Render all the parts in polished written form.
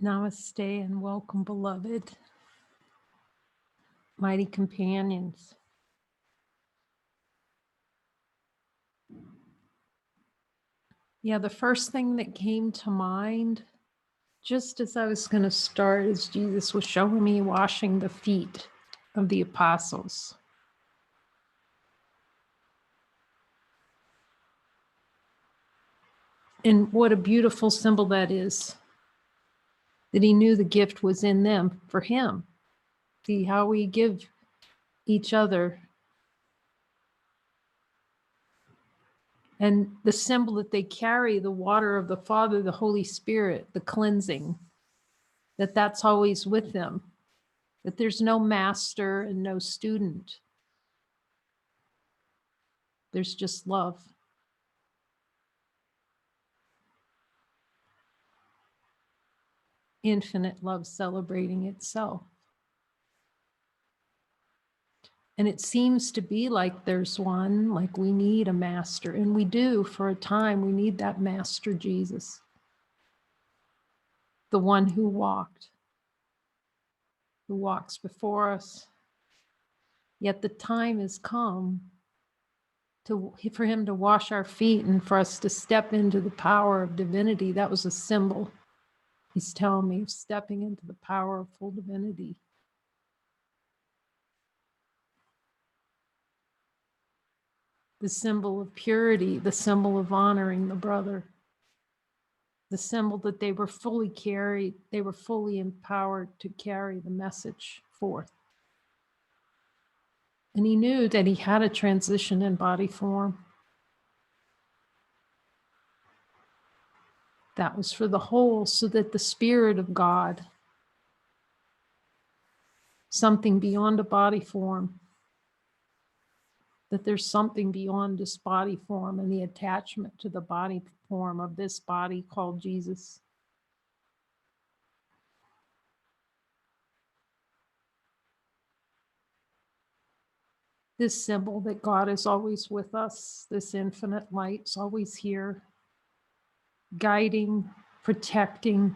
Namaste and welcome, beloved, mighty companions. Yeah, the first thing that came to mind, just as I was going to start, is Jesus was showing me washing the feet of the apostles. And what a beautiful symbol that is, that he knew the gift was in them for him. See how we give each other. And the symbol that they carry, the water of the Father, the Holy Spirit, the cleansing, that's always with them, that there's no master and no student. There's just love. Infinite love celebrating itself. And it seems to be like there's one, like we need a master. And we do for a time, we need that master Jesus. The one who walks before us. Yet the time has come for him to wash our feet and for us to step into the power of divinity. That was a symbol. He's telling me of stepping into the power of full divinity. The symbol of purity, the symbol of honoring the brother, the symbol that they were fully empowered to carry the message forth. And he knew that he had a transition in body form. That was for the whole, so that the Spirit of God, something beyond a body form, that there's something beyond this body form and the attachment to the body form of this body called Jesus. This symbol that God is always with us, this infinite light's always here, guiding, protecting,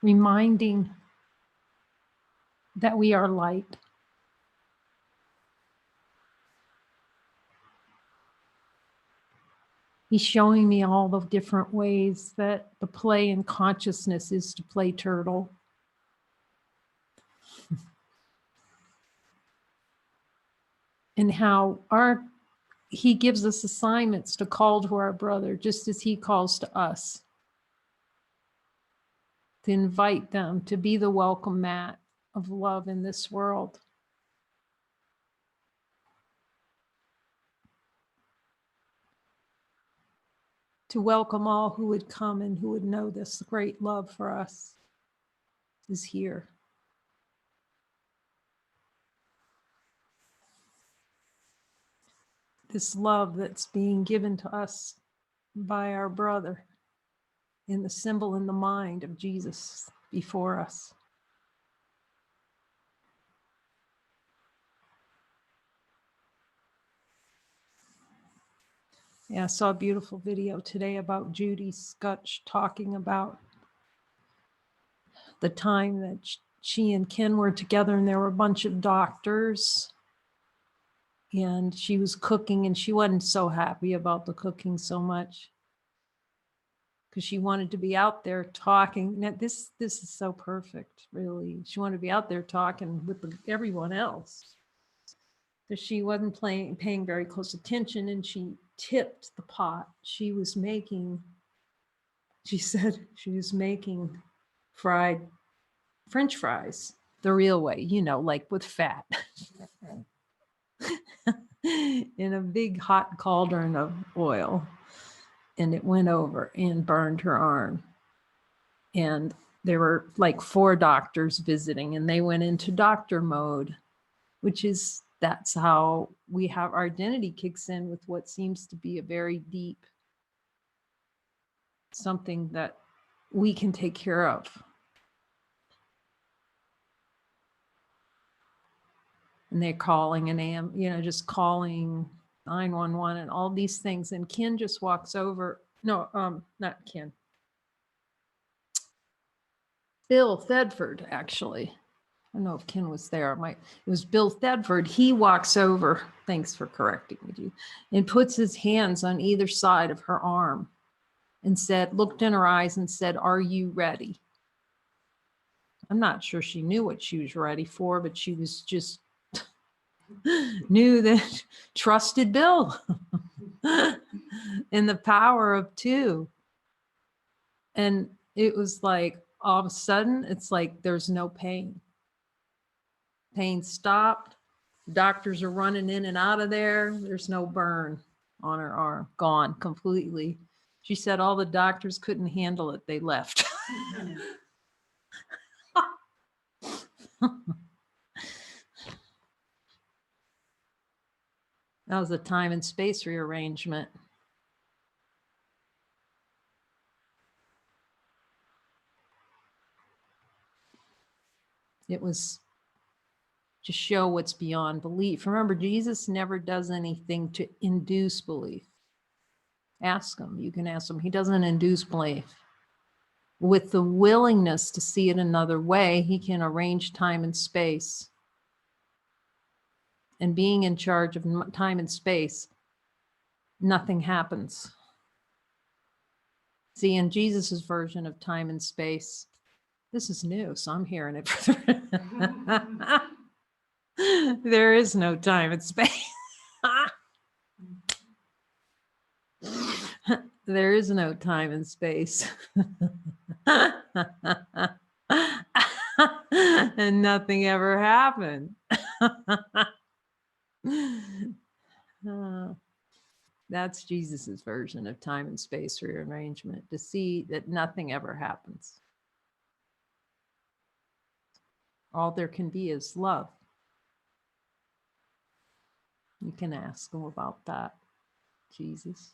reminding that we are light. He's showing me all the different ways that the play in consciousness is to play turtle. And how he gives us assignments to call to our brother, just as he calls to us. To invite them to be the welcome mat of love in this world. To welcome all who would come and who would know this great love for us is here. This love that's being given to us by our brother in the symbol in the mind of Jesus before us. Yeah, I saw a beautiful video today about Judy Scutch talking about the time that she and Ken were together, and there were a bunch of doctors, and she was cooking, and she wasn't so happy about the cooking so much because she wanted to be out there talking. Now, this is so perfect, really. She wanted to be out there talking with everyone else. But she wasn't paying very close attention, and she tipped the pot. She was making, she said she was making fried French fries the real way, like with fat. In a big hot cauldron of oil. And it went over and burned her arm. And there were like 4 doctors visiting, and they went into doctor mode, that's how we have our identity kicks in with what seems to be a very deep something that we can take care of. And they're calling just calling 911 and all these things. And Ken just walks over. No, not Ken. Bill Thedford, actually. I don't know if Ken was there. It was Bill Thedford. He walks over, thanks for correcting me, dude, and puts his hands on either side of her arm and said, looked in her eyes and said, "Are you ready?" I'm not sure she knew what she was ready for, but she was just knew that, trusted Bill in the power of two. And it was like, all of a sudden, it's like there's no pain. Pain stopped. Doctors are running in and out of there. There's no burn on her arm. Gone completely. She said all the doctors couldn't handle it. They left. That was a time and space rearrangement. It was to show what's beyond belief. Remember, Jesus never does anything to induce belief. Ask him. You can ask him. He doesn't induce belief. With the willingness to see it another way, he can arrange time and space. And being in charge of time and space, nothing happens. See, in Jesus's version of time and space, this is new, so I'm hearing it. There is no time and space. There is no time and space. And nothing ever happened. That's Jesus's version of time and space rearrangement, to see that nothing ever happens. All there can be is love. You can ask him about that, Jesus.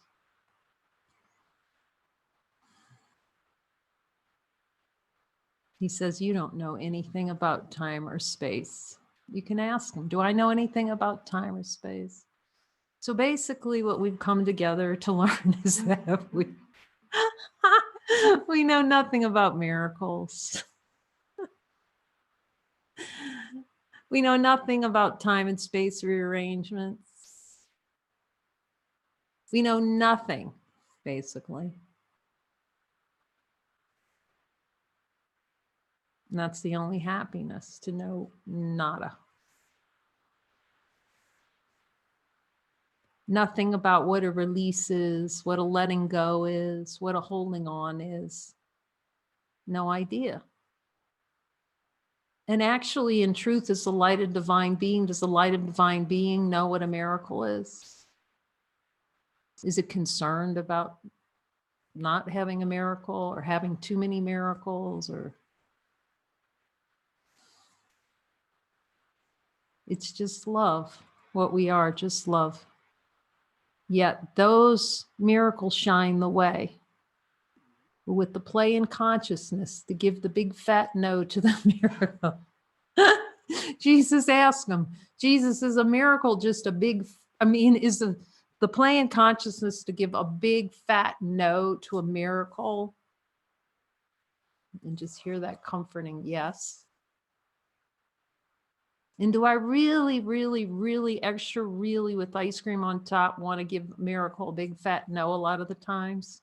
He says, you don't know anything about time or space. You can ask him, do I know anything about time or space? So basically what we've come together to learn is that we know nothing about miracles. We know nothing about time and space rearrangements. We know nothing, basically. And that's the only happiness, to know nada. Nothing about what a release is, what a letting go is, what a holding on is. No idea. And actually, in truth, is the light of divine being, does the light of divine being know what a miracle is? Is it concerned about not having a miracle or having too many miracles? Or it's just love, what we are, just love. Yet those miracles shine the way. With the play in consciousness to give the big fat no to the miracle. Jesus asked him, Jesus, is a miracle just a big, is the play in consciousness to give a big fat no to a miracle? And just hear that comforting yes. And do I really, really, really, extra really with ice cream on top want to give a miracle a big fat no a lot of the times?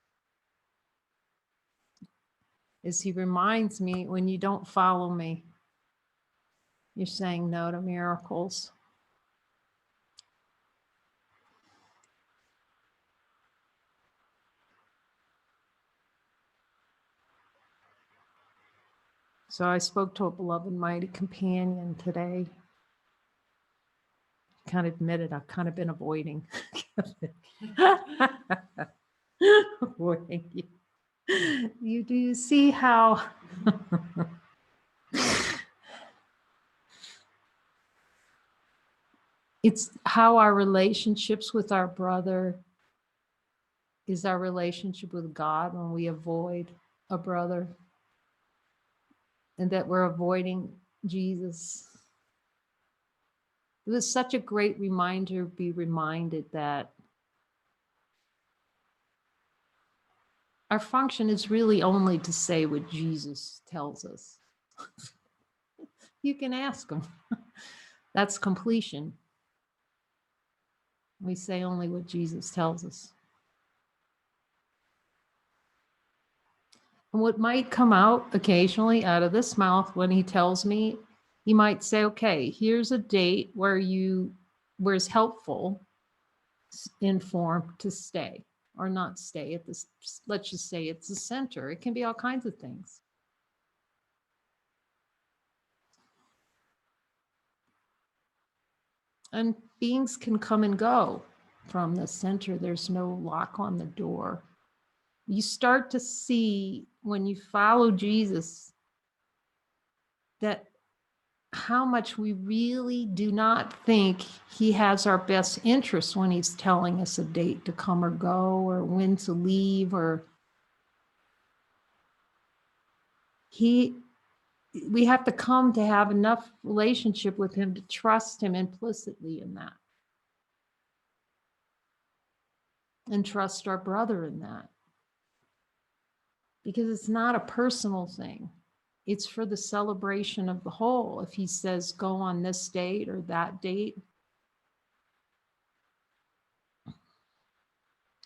Is he reminds me, when you don't follow me, you're saying no to miracles. So I spoke to a beloved mighty companion today. Kind of admitted I've kind of been avoiding. Avoiding you. You do see how it's how our relationships with our brother is our relationship with God when we avoid a brother, and that we're avoiding Jesus. It was such a great reminder, be reminded that our function is really only to say what Jesus tells us. You can ask him. That's completion. We say only what Jesus tells us. And what might come out occasionally out of this mouth when he tells me, he might say, okay, here's a date where it's helpful, informed to stay or not stay at this, let's just say it's the center. It can be all kinds of things. And beings can come and go from the center. There's no lock on the door. You start to see when you follow Jesus that how much we really do not think he has our best interest when he's telling us a date to come or go or when to leave, or we have to come to have enough relationship with him to trust him implicitly in that. And trust our brother in that. Because it's not a personal thing. It's for the celebration of the whole. If he says, go on this date or that date,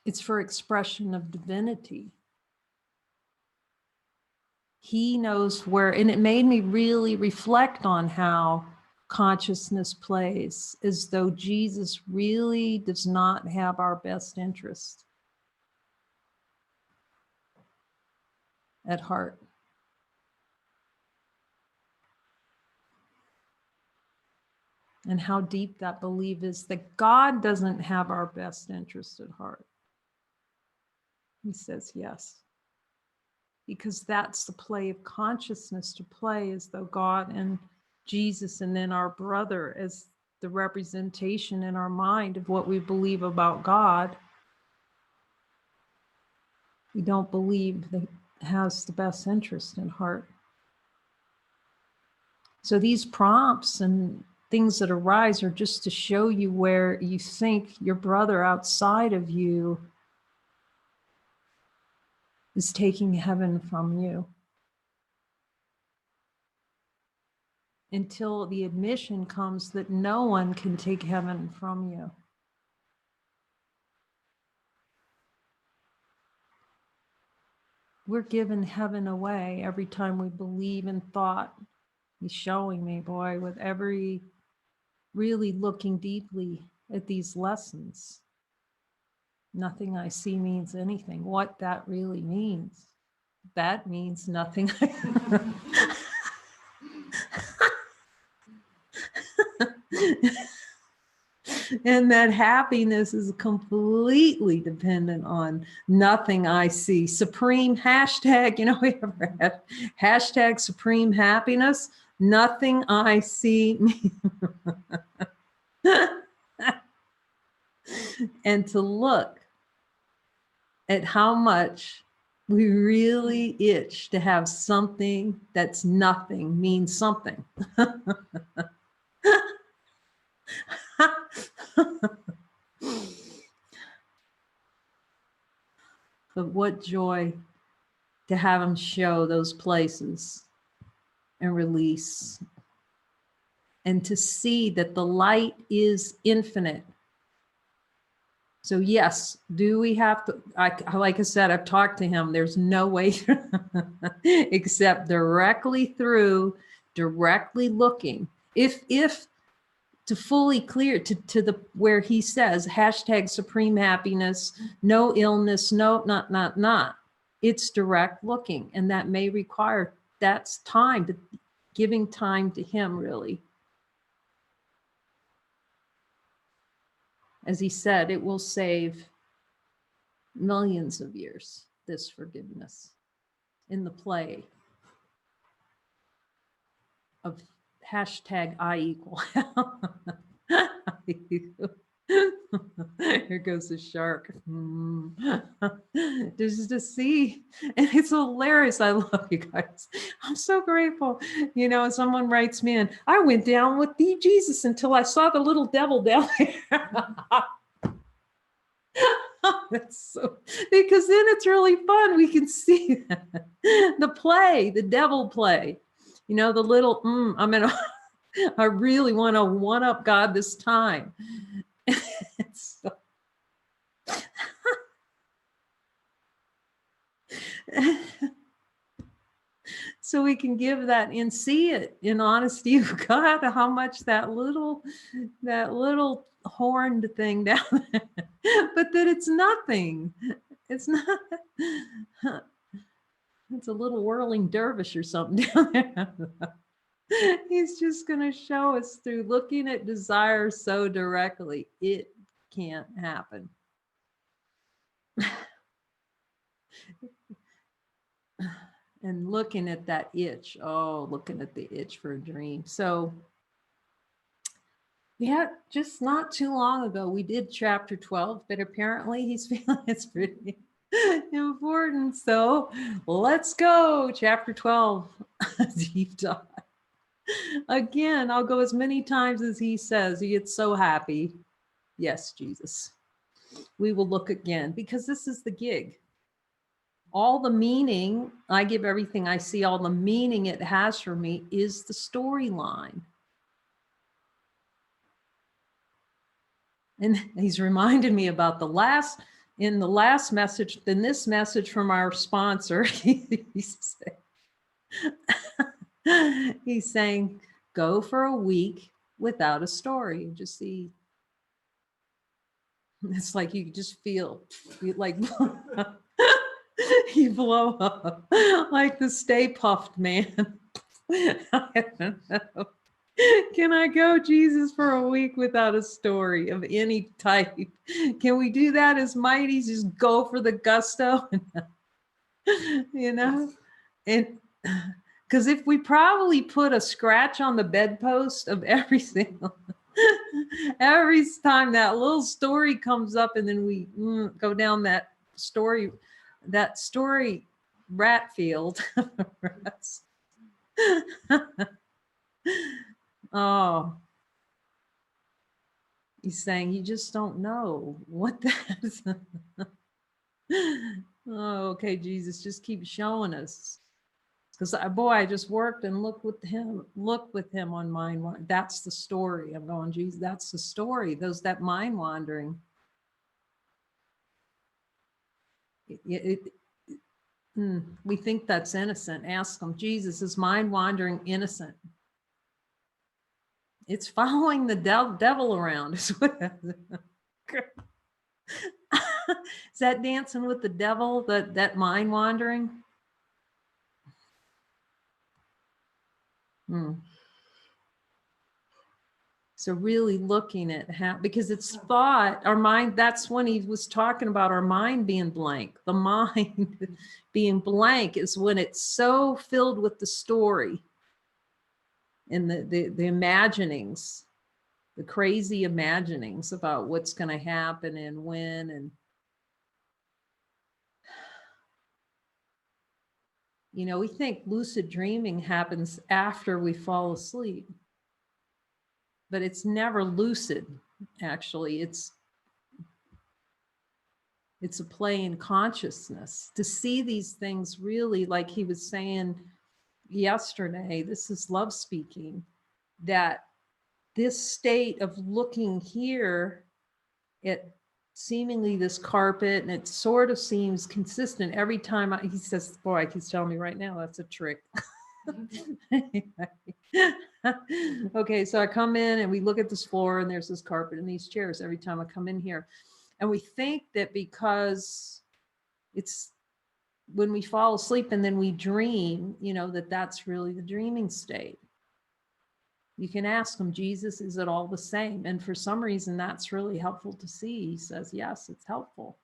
it's for expression of divinity. He knows where, and it made me really reflect on how consciousness plays, as though Jesus really does not have our best interest at heart. And how deep that belief is that God doesn't have our best interest at heart. He says yes. Because that's the play of consciousness, to play as though God and Jesus and then our brother as the representation in our mind of what we believe about God. We don't believe that has the best interest in heart. So these prompts and things that arise are just to show you where you think your brother outside of you is taking heaven from you. Until the admission comes that no one can take heaven from you. We're giving heaven away every time we believe in thought. He's showing me, boy, with every really looking deeply at these lessons. Nothing I see means anything. What that really means, that means nothing. And that happiness is completely dependent on nothing I see. Supreme hashtag, we ever have hashtag supreme happiness, nothing I see. And to look at how much we really itch to have something that's nothing means something. But what joy to have him show those places and release, and to see that the light is infinite. So yes, do we have to, like I said, I've talked to him, there's no way except directly looking. If to fully clear to the where he says hashtag supreme happiness, no illness, no, not. It's direct looking, and that may require, that's time, but giving time to him, really. As he said, it will save millions of years, this forgiveness, in the play of hashtag I equal. Here goes the shark. Just to see, and it's hilarious. I love you guys. I'm so grateful. Someone writes me in, I went down with the Jesus until I saw the little devil down there. That's so, because then it's really fun. We can see the play, the devil play. You know, the little, I'm gonna, I really want to one up God this time. So, so we can give that and see it in honesty of God, how much that little horned thing down there, but that it's nothing. It's not, it's a little whirling dervish or something down there. He's just going to show us through looking at desire so directly. It can't happen. And looking at that itch. Oh, looking at the itch for a dream. So yeah, just not too long ago, we did chapter 12, but apparently he's feeling it's pretty important. So let's go. Chapter 12, deep dive. Again, I'll go as many times as he says. He gets so happy. Yes, Jesus. We will look again because this is the gig. All the meaning, I give everything I see, all the meaning it has for me is the storyline. And he's reminded me about in the last message, in this message from our sponsor, he's saying, go for a week without a story. Just see, it's like you just feel like you blow up like the Stay Puffed Man. I don't know. Can I go, Jesus, for a week without a story of any type? Can we do that as mighties? Just go for the gusto, you know? And because if we probably put a scratch on the bedpost of every single, every time that little story comes up, and then we go down that story rat field. Oh, he's saying you just don't know what that is. Oh, okay, Jesus, just keep showing us. Because boy, I just worked and looked with him on mind. That's the story. I'm going, Jesus, that's the story. That mind wandering. We think that's innocent. Ask him, Jesus, is mind wandering innocent? It's following the devil around. Is that dancing with the devil, that mind wandering? So really looking at how, because it's thought, our mind, that's when he was talking about our mind being blank. The mind being blank is when it's so filled with the story and the imaginings, the crazy imaginings about what's going to happen and when. And you know, we think lucid dreaming happens after we fall asleep, but it's never lucid. Actually, it's a play in consciousness to see these things really, like he was saying yesterday, this is love speaking, that this state of looking here at seemingly this carpet, and it sort of seems consistent every time he says, boy, he's telling me right now, that's a trick. Okay, so I come in and we look at this floor and there's this carpet and these chairs every time I come in here. And we think that because it's when we fall asleep and then we dream, you know, that's really the dreaming state. You can ask him, Jesus, is it all the same? And for some reason, that's really helpful to see. He says, yes, it's helpful.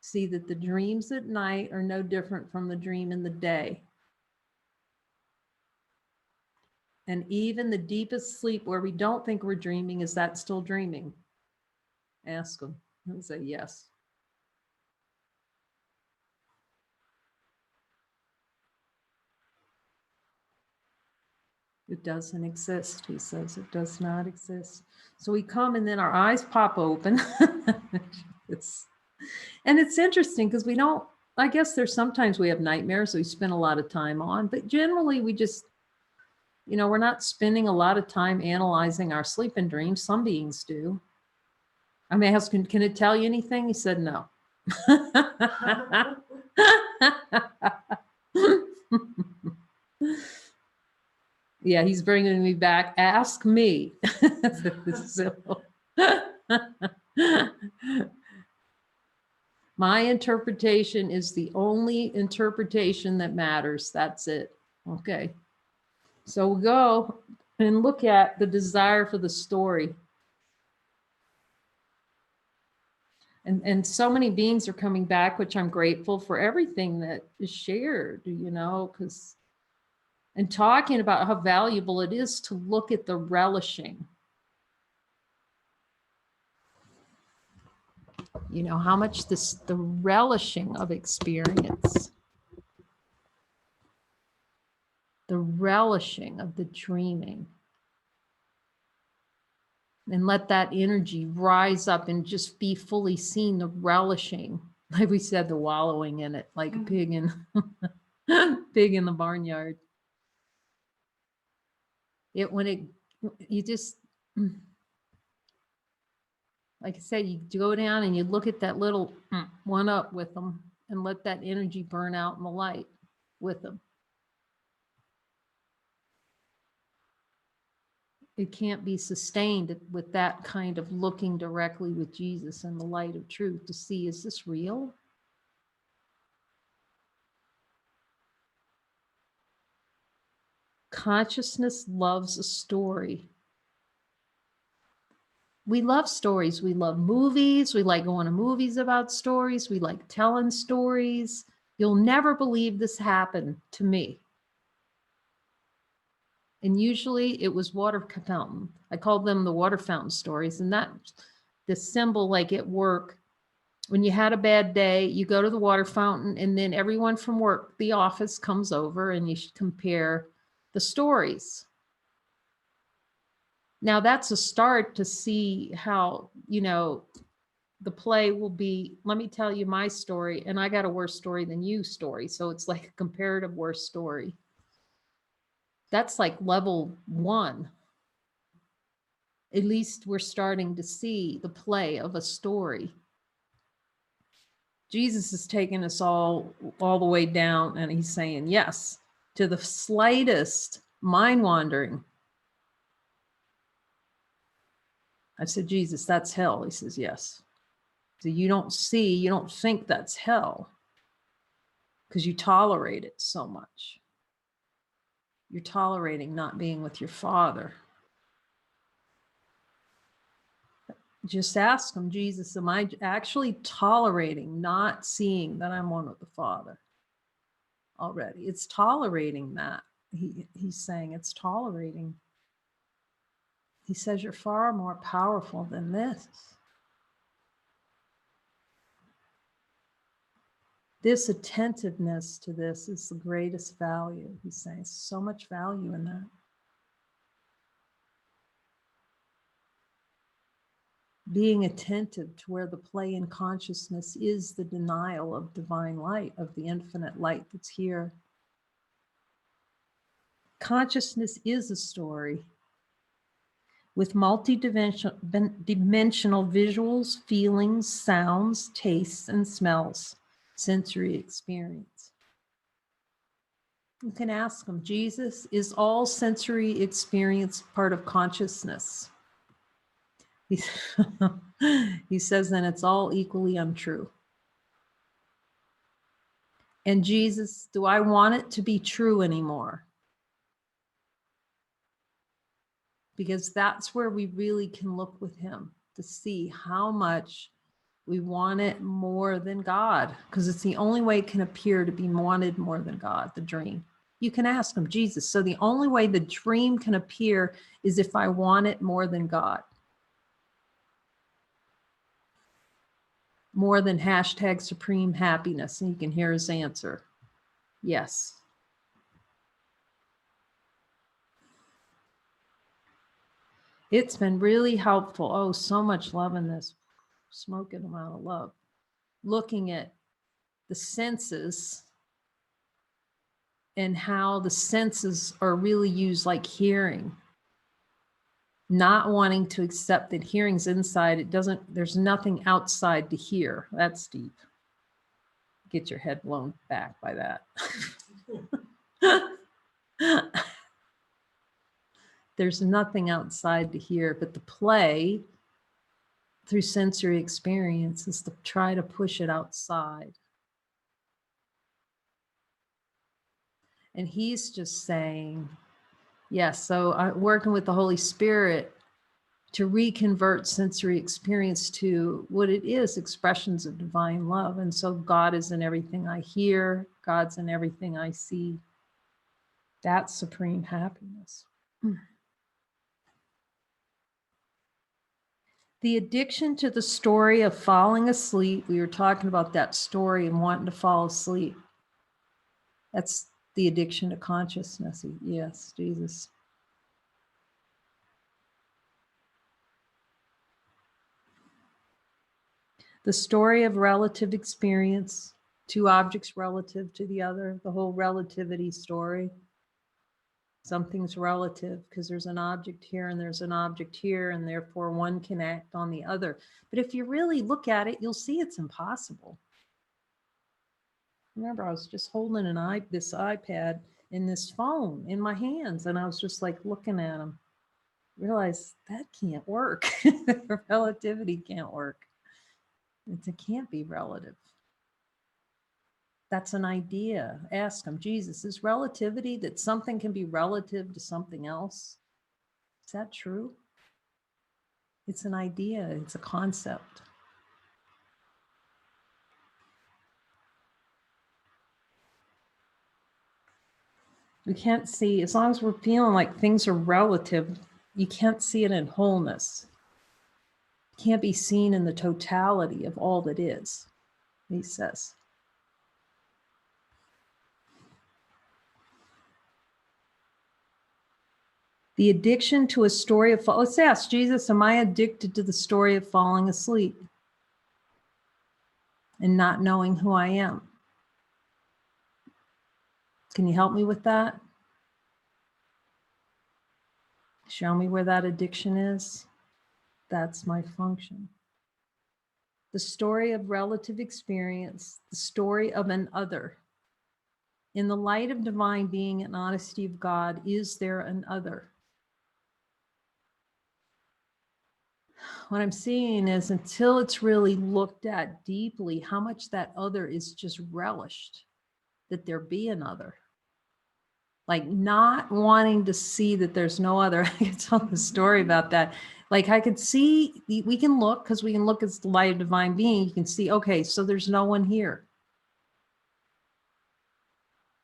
See that the dreams at night are no different from the dream in the day. And even the deepest sleep where we don't think we're dreaming, is that still dreaming? Ask him. He'll say yes. It doesn't exist, he says. It does not exist. So we come and then our eyes pop open. And it's interesting because I guess there's sometimes we have nightmares we spend a lot of time on, but generally we just You know, we're not spending a lot of time analyzing our sleep and dreams. Some beings do. I may ask, can it tell you anything? He said, no. Yeah, he's bringing me back. Ask me. So, my interpretation is the only interpretation that matters. That's it. Okay. So we'll go and look at the desire for the story. And so many beings are coming back, which I'm grateful for everything that is shared, you know, because, and talking about how valuable it is to look at the relishing. You know, how much the relishing of experience, the relishing of the dreaming. And let that energy rise up and just be fully seen, the relishing. Like we said, the wallowing in it, like a pig in pig in the barnyard. You just, like I said, you go down and you look at that little one up with them and let that energy burn out in the light with them. It can't be sustained with that kind of looking directly with Jesus and the light of truth to see, is this real? Consciousness loves a story. We love stories. We love movies. We like going to movies about stories. We like telling stories. You'll never believe this happened to me. And usually it was water fountain. I called them the water fountain stories. And that, the symbol, like at work, when you had a bad day, you go to the water fountain and then everyone from work, the office, comes over and you should compare the stories. Now that's a start to see how, you know, the play will be, let me tell you my story, and I got a worse story than you story. So it's like a comparative worse story. That's like level 1. At least we're starting to see the play of a story. Jesus is taking us all the way down, and he's saying yes to the slightest mind wandering. I said, Jesus, that's hell. He says, yes. So you don't think that's hell because you tolerate it so much. You're tolerating not being with your Father. Just ask him, Jesus, am I actually tolerating not seeing that I'm one with the Father already? It's tolerating that. He's saying it's tolerating. He says you're far more powerful than this. This attentiveness to this is the greatest value. He's saying so much value in that. Being attentive to where the play in consciousness is the denial of divine light, of the infinite light that's here. Consciousness is a story with multi-dimensional visuals, feelings, sounds, tastes, and smells, sensory experience. You can ask him, Jesus, is all sensory experience part of consciousness? He says, then it's all equally untrue. And Jesus, do I want it to be true anymore? Because that's where we really can look with him to see how much we want it more than God, because it's the only way it can appear to be wanted more than God, the dream. You can ask him, Jesus, so the only way the dream can appear is if I want it more than God. More than hashtag supreme happiness. And you can hear his answer. Yes. It's been really helpful. Oh, so much love in this. Smoking amount of love. Looking at the senses and how the senses are really used like hearing. Not wanting to accept that hearing's inside, there's nothing outside to hear. That's deep. Get your head blown back by that. There's nothing outside to hear, but the play through sensory experience is to try to push it outside. And he's just saying, yes, so I'm working with the Holy Spirit to reconvert sensory experience to what it is, expressions of divine love. And so God is in everything I hear, God's in everything I see. That's supreme happiness. The addiction to the story of falling asleep, we were talking about that story and wanting to fall asleep. That's the addiction to consciousness. Yes, Jesus. The story of relative experience, two objects relative to the other, the whole relativity story. Something's relative because there's an object here and there's an object here, and therefore one can act on the other. But if you really look at it, you'll see it's impossible. Remember, I was just holding this iPad and this phone in my hands, and I was just like looking at them. Realized that can't work. Relativity can't work. It can't be relative. That's an idea. Ask him, Jesus, is relativity that something can be relative to something else? Is that true? It's an idea. It's a concept. We can't see, as long as we're feeling like things are relative, you can't see it in wholeness. It can't be seen in the totality of all that is, he says. The addiction to a story of, let's ask Jesus, am I addicted to the story of falling asleep and not knowing who I am? Can you help me with that? Show me where that addiction is. That's my function. The story of relative experience, the story of an other. In the light of divine being and honesty of God, is there an other? What I'm seeing is, until it's really looked at deeply, how much that other is just relished, that there be another. Like not wanting to see that there's no other. I can tell the story about that. Like I could see, we can look, because we can look as the light of divine being. You can see, okay, so there's no one here.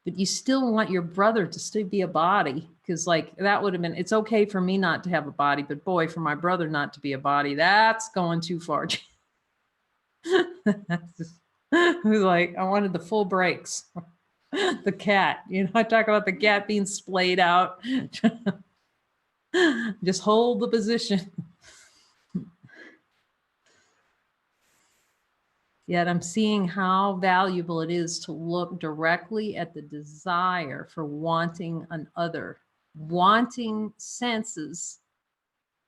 But you still want your brother to still be a body, because like that would have been, it's okay for me not to have a body, but boy, for my brother not to be a body, that's going too far. Who's like, I wanted the full breaks. The cat, I talk about the cat being splayed out. Just hold the position. Yet I'm seeing how valuable it is to look directly at the desire for wanting an other, wanting senses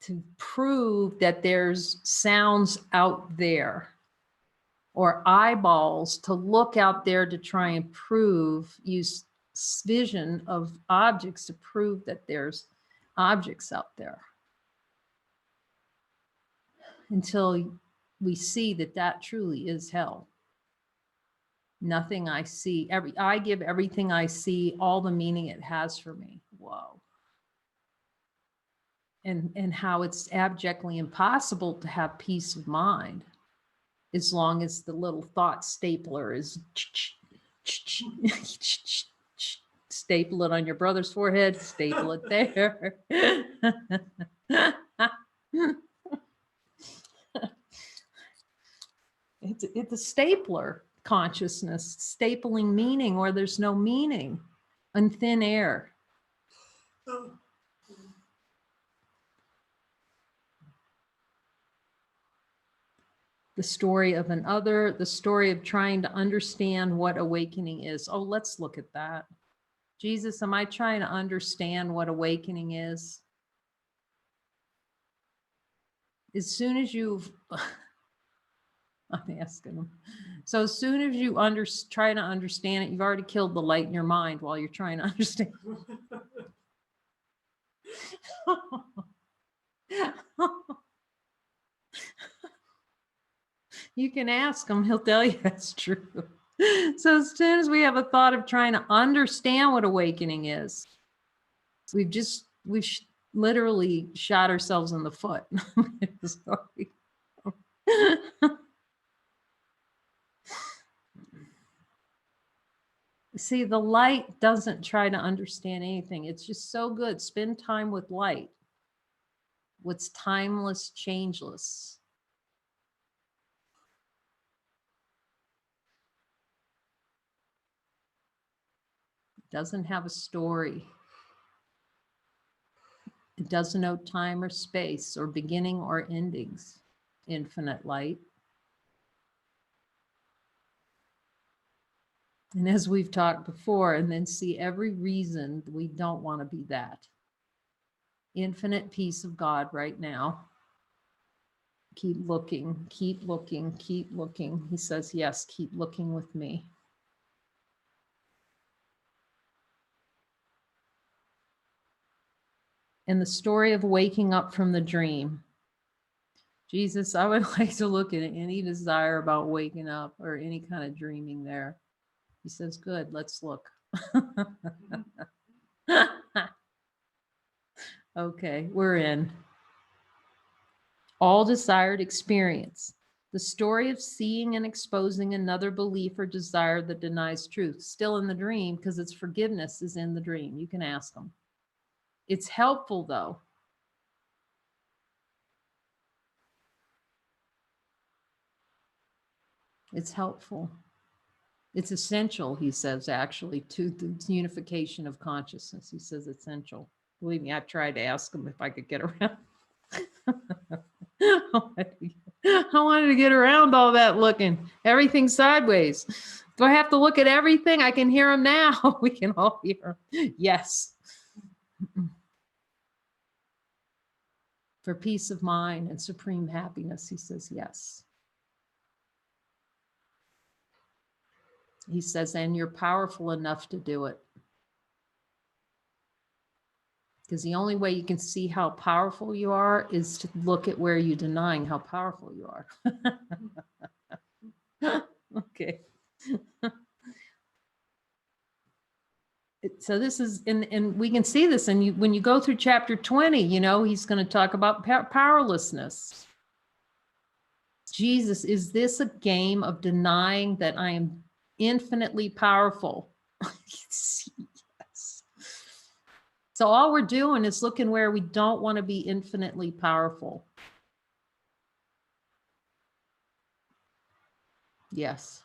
to prove that there's sounds out there, or eyeballs to look out there to try and prove, use vision of objects to prove that there's objects out there. Until we see that that truly is hell. Nothing I see, I give everything I see all the meaning it has for me. Whoa. And how it's abjectly impossible to have peace of mind as long as the little thought stapler is staple it on your brother's forehead, staple it there. It's a stapler consciousness, stapling meaning where there's no meaning, and thin air. The story of an other, the story of trying to understand what awakening is. Oh, let's look at that. Jesus, am I trying to understand what awakening is? As soon as you've, I'm asking him. So as soon as you try to understand it, you've already killed the light in your mind while you're trying to understand. You can ask him, he'll tell you that's true. So as soon as we have a thought of trying to understand what awakening is, we've literally shot ourselves in the foot. Sorry. See, the light doesn't try to understand anything. It's just so good. Spend time with light. What's timeless, changeless. It doesn't have a story. It doesn't know time or space or beginning or endings. Infinite light. And as we've talked before, and then see every reason we don't want to be that. Infinite peace of God right now. Keep looking, keep looking, keep looking. He says, yes, keep looking with me. And the story of waking up from the dream. Jesus, I would like to look at any desire about waking up or any kind of dreaming there. He says, good, let's look. Okay, we're in. All desired experience. The story of seeing and exposing another belief or desire that denies truth. Still in the dream, because its forgiveness is in the dream. You can ask them. It's helpful, though. It's helpful. It's essential, he says, actually, to the unification of consciousness. He says essential. Believe me, I've tried to ask him if I could get around. I wanted to get around all that looking. Everything sideways. Do I have to look at everything? I can hear him now. We can all hear him. Yes. For peace of mind and supreme happiness, he says yes. He says, and you're powerful enough to do it. Because the only way you can see how powerful you are is to look at where you're denying how powerful you are. Okay. So this is, and we can see this, and when you go through chapter 20, you know, he's going to talk about powerlessness. Jesus, is this a game of denying that I am infinitely powerful? Yes. So all we're doing is looking where we don't want to be infinitely powerful. Yes.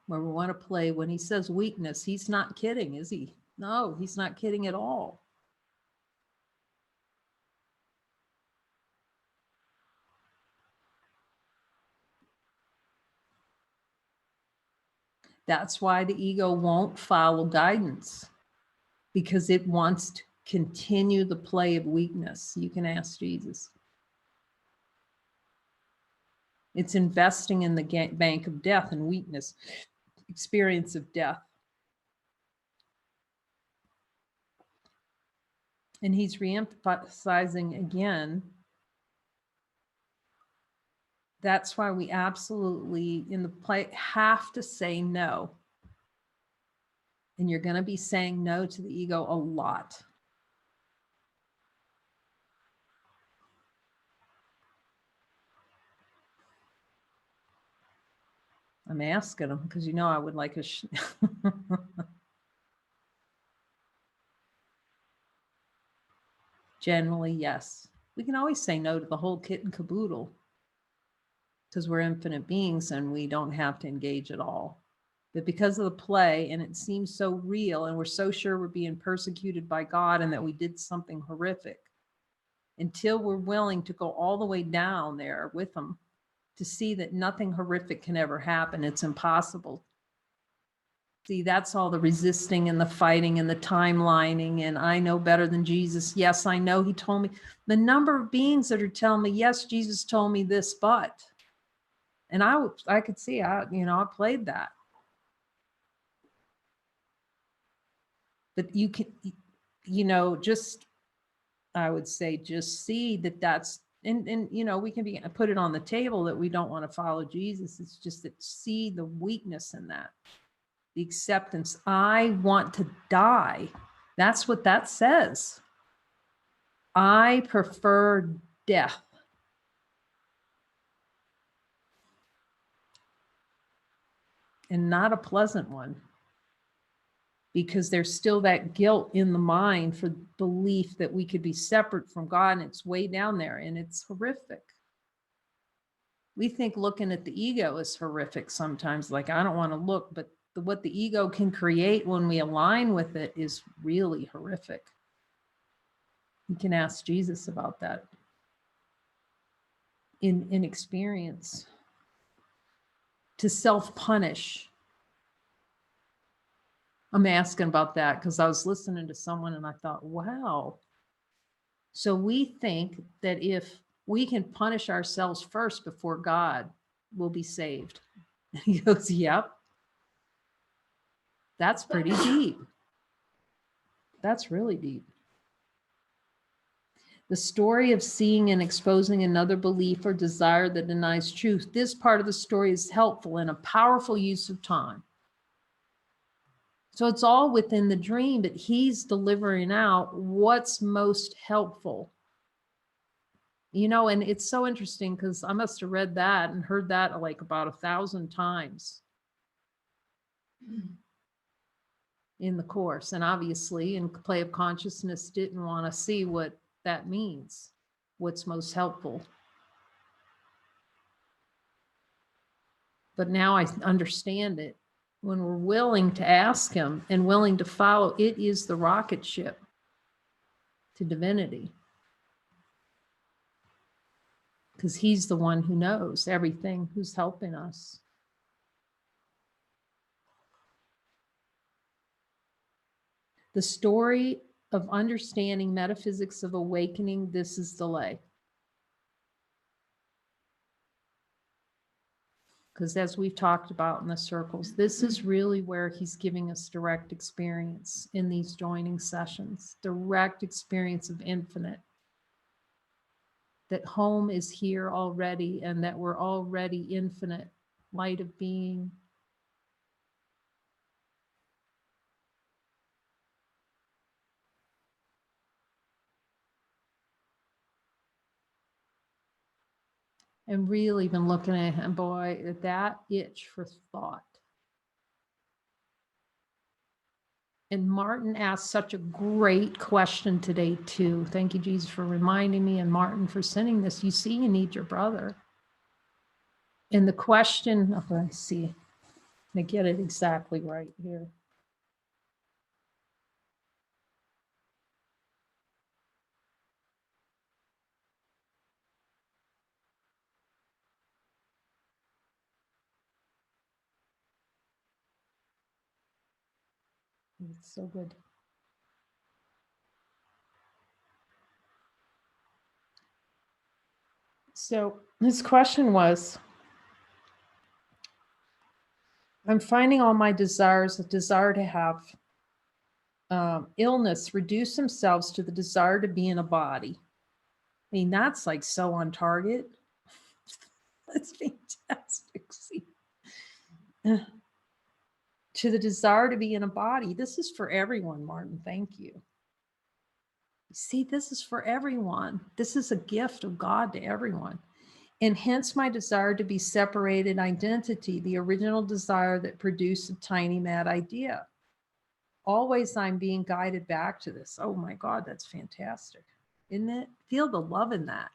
Where we want to play, when he says weakness, he's not kidding, is he? No, he's not kidding at all. That's why the ego won't follow guidance, because it wants to continue the play of weakness. You can ask Jesus. It's investing in the bank of death and weakness, experience of death. And he's reemphasizing again, that's why we absolutely, in the play, have to say no. And you're going to be saying no to the ego a lot. I'm asking him because, you know, I would like a Generally, yes. We can always say no to the whole kit and caboodle because we're infinite beings and we don't have to engage at all. But because of the play, and it seems so real, and we're so sure we're being persecuted by God and that we did something horrific, until we're willing to go all the way down there with them to see that nothing horrific can ever happen, it's impossible. See, that's all the resisting and the fighting and the timelining. And I know better than Jesus. Yes, I know he told me. The number of beings that are telling me, yes, Jesus told me this, but. And I could see, I played that. But you can, just, I would say, just see that that's, and we can put it on the table that we don't want to follow Jesus. It's just that see the weakness in that. The acceptance. I want to die. That's what that says. I prefer death. And not a pleasant one. Because there's still that guilt in the mind for belief that we could be separate from God, and it's way down there, and it's horrific. We think looking at the ego is horrific sometimes, like I don't want to look, but what the ego can create when we align with it is really horrific. You can ask Jesus about that in experience. To self-punish. I'm asking about that because I was listening to someone and I thought, wow. So we think that if we can punish ourselves first before God, we'll be saved. He goes, yep. That's pretty deep. That's really deep. The story of seeing and exposing another belief or desire that denies truth. This part of the story is helpful and a powerful use of time. So it's all within the dream, but he's delivering out what's most helpful. And it's so interesting because I must have read that and heard that like about 1,000 times in the course. And obviously in Play of Consciousness didn't want to see what that means, what's most helpful. But now I understand it. When we're willing to ask him and willing to follow, it is the rocket ship to divinity. Because he's the one who knows everything, who's helping us. The story of understanding metaphysics of awakening, this is delay. Because as we've talked about in the circles, this is really where he's giving us direct experience in these joining sessions, direct experience of infinite. That home is here already and that we're already infinite light of being. And really been looking at him, boy, that itch for thought. And Martin asked such a great question today, too. Thank you, Jesus, for reminding me, and Martin for sending this. You see, you need your brother. And the question, oh, let's see, I get it exactly right here. It's so good. So his question was, I'm finding all my desires, a desire to have illness, reduce themselves to the desire to be in a body. I mean, that's like so on target. That's fantastic. See? To the desire to be in a body. This is for everyone, Martin. Thank you. See, this is for everyone. This is a gift of God to everyone. And hence my desire to be separated identity, the original desire that produced a tiny mad idea. Always I'm being guided back to this. Oh my God, that's fantastic. Isn't it? Feel the love in that.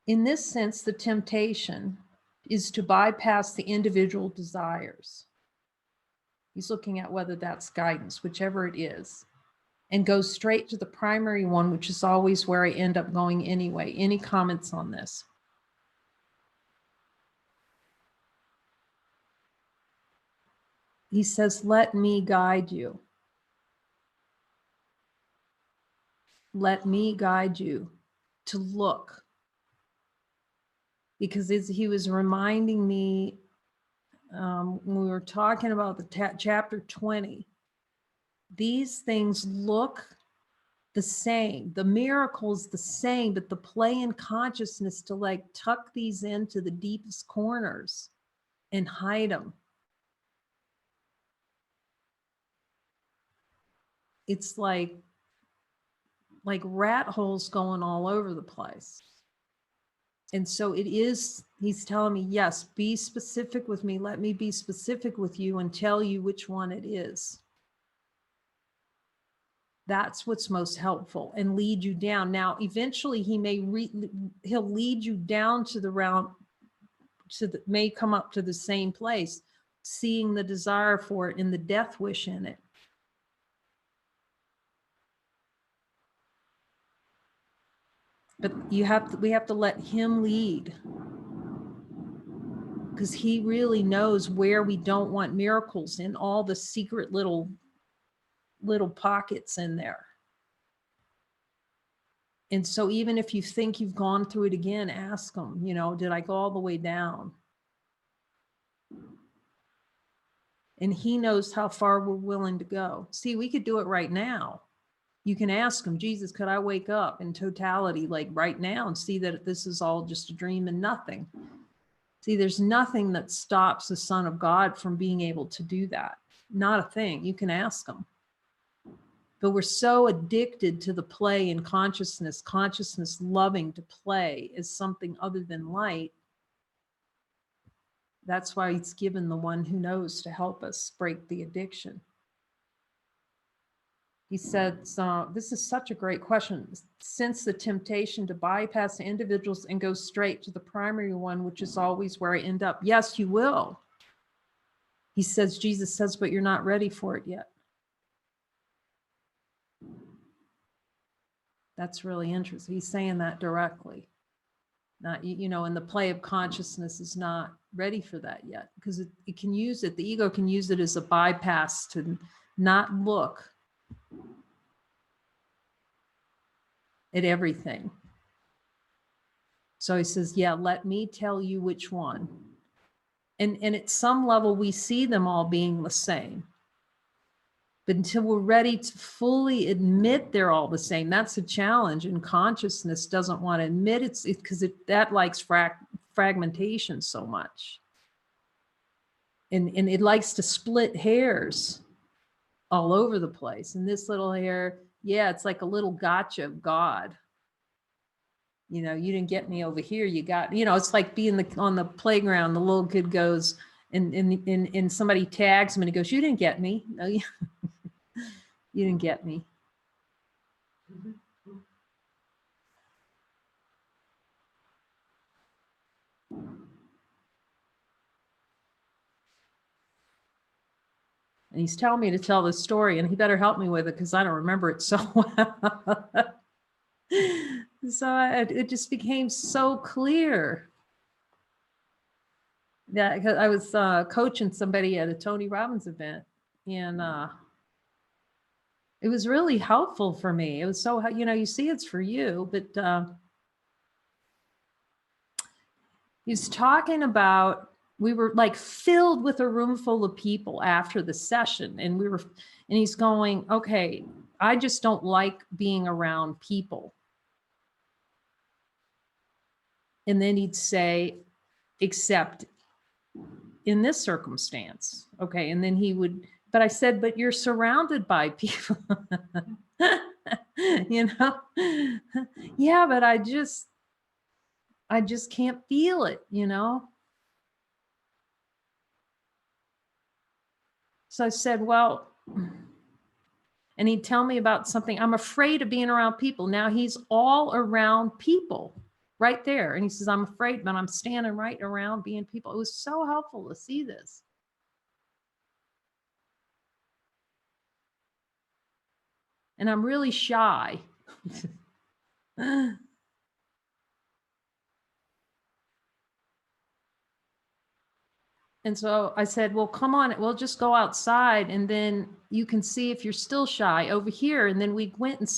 In this sense, the temptation is to bypass the individual desires. He's looking at whether that's guidance, whichever it is, and goes straight to the primary one, which is always where I end up going anyway. Any comments on this? He says, let me guide you. Let me guide you to look. Because as he was reminding me, when we were talking about the chapter 20, these things look the same. The miracle's the same, but the play in consciousness to like tuck these into the deepest corners and hide them. It's like rat holes going all over the place. And so it is, he's telling me, yes, be specific with me. Let me be specific with you and tell you which one it is. That's what's most helpful, and lead you down. Now, eventually he may, he'll lead you down to the round, may come up to the same place, seeing the desire for it and the death wish in it. But we have to let him lead, because he really knows where we don't want miracles, in all the secret little pockets in there. And so even if you think you've gone through it again, ask him, did I go all the way down? And he knows how far we're willing to go. See, we could do it right now. You can ask him, Jesus, could I wake up in totality, like right now, and see that this is all just a dream and nothing? See, there's nothing that stops the Son of God from being able to do that. Not a thing. You can ask him. But we're so addicted to the play in consciousness loving to play as something other than light. That's why he's given the one who knows to help us break the addiction. He said, so this is such a great question. Since the temptation to bypass the individuals and go straight to the primary one, which is always where I end up. Yes, you will. He says, Jesus says, but you're not ready for it yet. That's really interesting. He's saying that directly. Not, and the play of consciousness is not ready for that yet, because it can use it. The ego can use it as a bypass to not look at everything. So he says, yeah, let me tell you which one. And at some level, we see them all being the same. But until we're ready to fully admit they're all the same, that's a challenge. And consciousness doesn't want to admit it's because that likes fragmentation so much. And it likes to split hairs all over the place. And this little hair, yeah, it's like a little gotcha of God. You didn't get me over here. You got, it's like being on the playground. The little kid goes and somebody tags him and he goes, you didn't get me. No, you didn't get me. And he's telling me to tell this story, and he better help me with it because I don't remember it so well. So it just became so clear that I was coaching somebody at a Tony Robbins event, and it was really helpful for me. It was so, you see, it's for you, but he's talking about, we were like filled with a room full of people after the session, and he's going, okay, I just don't like being around people. And then he'd say, except in this circumstance. Okay. And then he would, but I said, but you're surrounded by people. Yeah, but I just can't feel it, So I said, well, and he'd tell me about something. I'm afraid of being around people. Now he's all around people right there. And he says, I'm afraid, but I'm standing right around being people. It was so helpful to see this. And I'm really shy. And so I said, well, come on, we'll just go outside and then you can see if you're still shy over here. And then we went and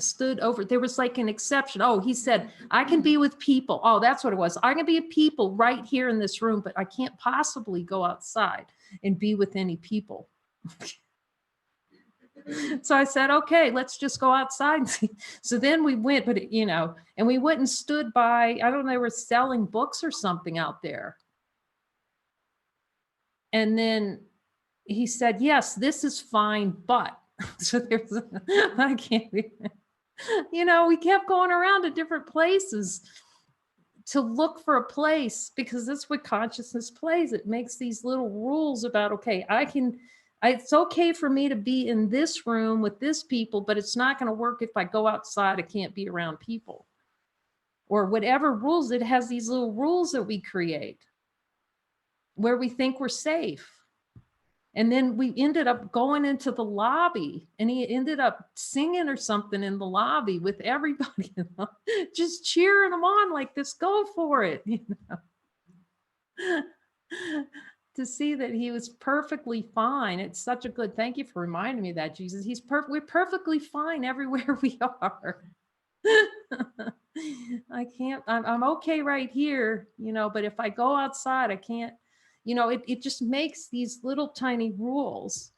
stood over. There was like an exception. Oh, he said, I can be with people. Oh, that's what it was. I can be with people right here in this room, but I can't possibly go outside and be with any people. So I said, okay, let's just go outside and see. So then we went, but and we went and stood by, I don't know, they were selling books or something out there. And then he said, yes, this is fine, but so there's, I can't, we kept going around to different places to look for a place, because that's what consciousness plays. It makes these little rules about, okay, it's okay for me to be in this room with this people, but it's not going to work if I go outside. I can't be around people, or whatever rules. It has these little rules that we create where we think we're safe. And then we ended up going into the lobby, and he ended up singing or something in the lobby with everybody, just cheering them on like this, go for it, to see that he was perfectly fine. It's such a good, thank you for reminding me of that, Jesus. We're perfectly fine everywhere we are. I'm okay right here, but if I go outside, I can't, it just makes these little tiny rules.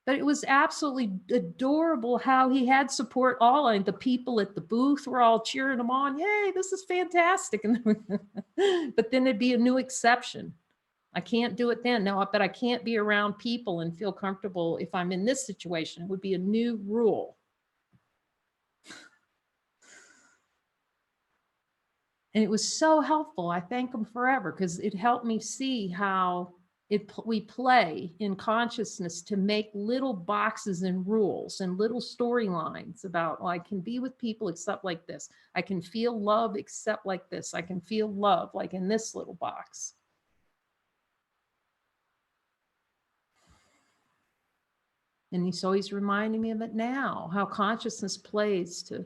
But it was absolutely adorable how he had support. The people at the booth were all cheering him on. Yay, this is fantastic. But then there'd be a new exception. I can't do it then. No, but I can't be around people and feel comfortable if I'm in this situation. It would be a new rule. And it was so helpful. I thank him forever, because it helped me see how we play in consciousness to make little boxes and rules and little storylines about, I can be with people except like this. I can feel love except like this. I can feel love like in this little box. And he's always reminding me of it now, how consciousness plays to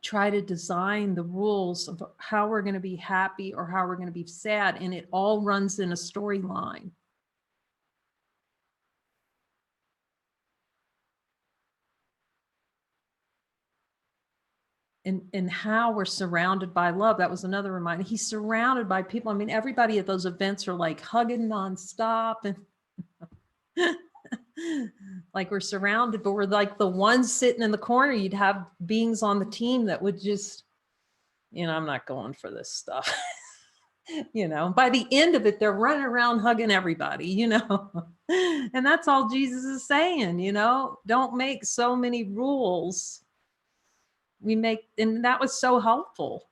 try to design the rules of how we're going to be happy or how we're going to be sad. And it all runs in a storyline. And how we're surrounded by love. That was another reminder. He's surrounded by people. I mean, everybody at those events are like hugging nonstop, and like we're surrounded, but we're like the ones sitting in the corner. You'd have beings on the team that would just, I'm not going for this stuff. By the end of it, they're running around hugging everybody, and that's all Jesus is saying, don't make so many rules. And that was so helpful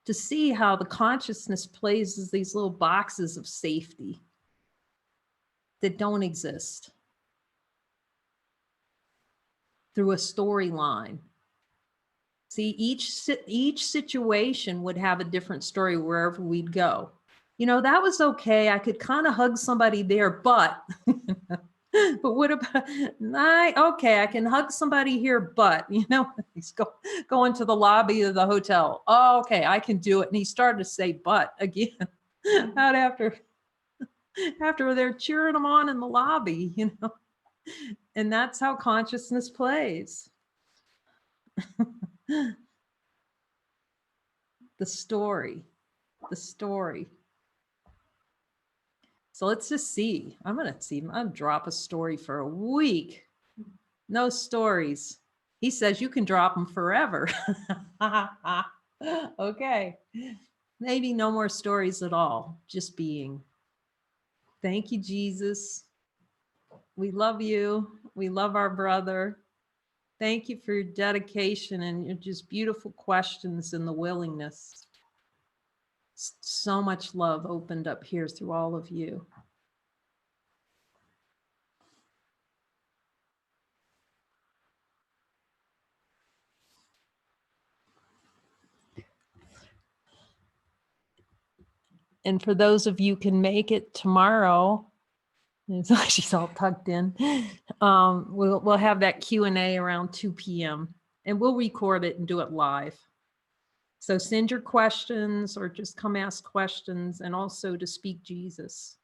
to see how the consciousness plays as these little boxes of safety that don't exist through a storyline. See, each situation would have a different story wherever we'd go. That was okay. I could kind of hug somebody there, but but what about, okay, I can hug somebody here, but, he's going to the lobby of the hotel. Oh, okay, I can do it. And he started to say, but again, out after they're cheering him on in the lobby, and that's how consciousness plays. The story. So let's just see. I'm going to drop a story for a week. No stories. He says you can drop them forever. Okay. Maybe no more stories at all. Just being. Thank you, Jesus. We love you. We love our brother. Thank you for your dedication and your just beautiful questions and the willingness. So much love opened up here through all of you. And for those of you who can make it tomorrow, she's all tucked in. We'll have that Q&A around 2 p.m. and we'll record it and do it live. So send your questions or just come ask questions, and also to speak Jesus.